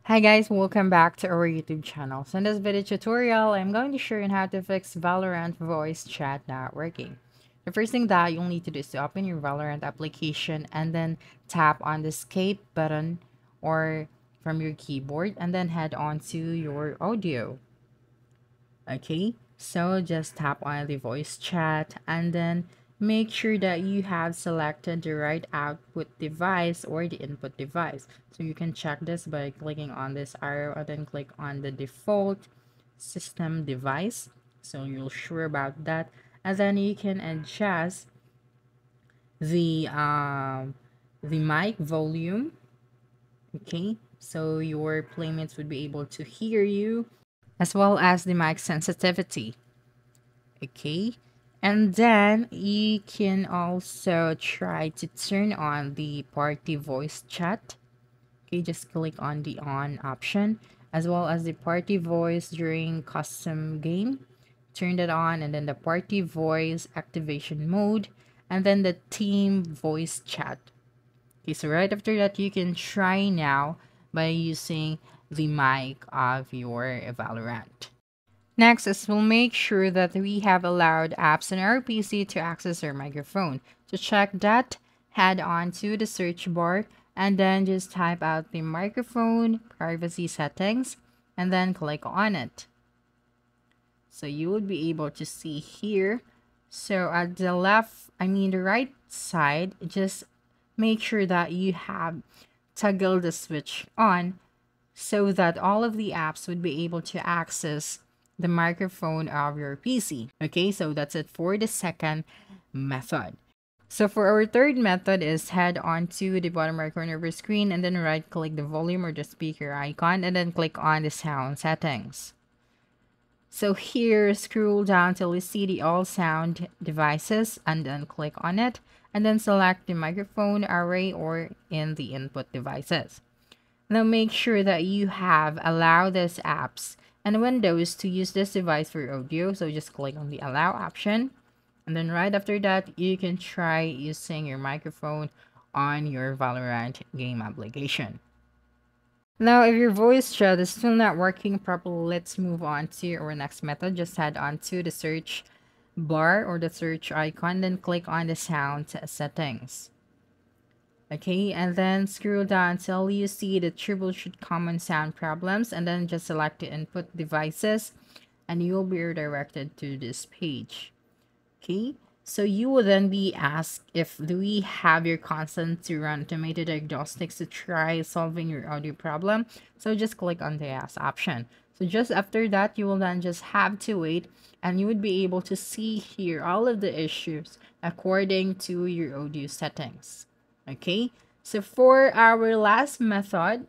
Hi guys, welcome back to our YouTube channel. So in this video tutorial, I'm going to show you how to fix Valorant voice chat not working. The first thing that you'll need to do is to open your Valorant application and then tap on the escape button or from your keyboard and then head on to your audio. Okay, so just tap on the voice chat and then make sure that you have selected the right output device or the input device. So you can check this by clicking on this arrow and then click on the default system device. So you're sure about that. And then you can adjust the um the mic volume. Okay, so your playmates would be able to hear you as well as the mic sensitivity. Okay, and then you can also try to turn on the party voice chat. Okay, just click on the on option as well as the party voice during custom game. Turn that on, and then the party voice activation mode, and then the team voice chat. Okay, so right after that, you can try now by using the mic of your Valorant. Next is we'll make sure that we have allowed apps on our PC to access our microphone. To check that, head on to the search bar and then just type out the microphone privacy settings and then click on it. So you would be able to see here. So at the the right side, just make sure that you have toggle the switch on so that all of the apps would be able to access the microphone of your PC. Okay, so that's it for the second method. So for our third method is head on to the bottom right corner of your screen and then right click the volume or the speaker icon and then click on the sound settings. So here, scroll down till you see the all sound devices and then click on it and then select the microphone array or in the input devices. Now make sure that you have allowed these apps and Windows to use this device for audio. So just click on the allow option. And then right after that, you can try using your microphone on your Valorant game application. Now, if your voice chat is still not working properly, let's move on to our next method. Just head on to the search bar or the search icon, then click on the sound settings. Okay, and then scroll down until you see the troubleshoot common sound problems and then just select the input devices and you will be redirected to this page. Okay, so you will then be asked if do we have your consent to run automated diagnostics to try solving your audio problem. So just click on the yes option. So just after that, you will then just have to wait and you would be able to see here all of the issues according to your audio settings. Okay, so for our last method,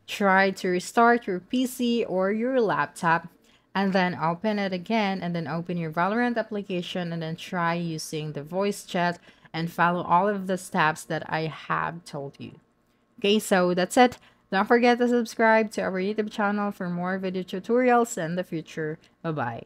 try to restart your PC or your laptop and then open it again and then open your Valorant application and then try using the voice chat and follow all of the steps that I have told you. Okay, so that's it. Don't forget to subscribe to our YouTube channel for more video tutorials in the future. Bye-bye.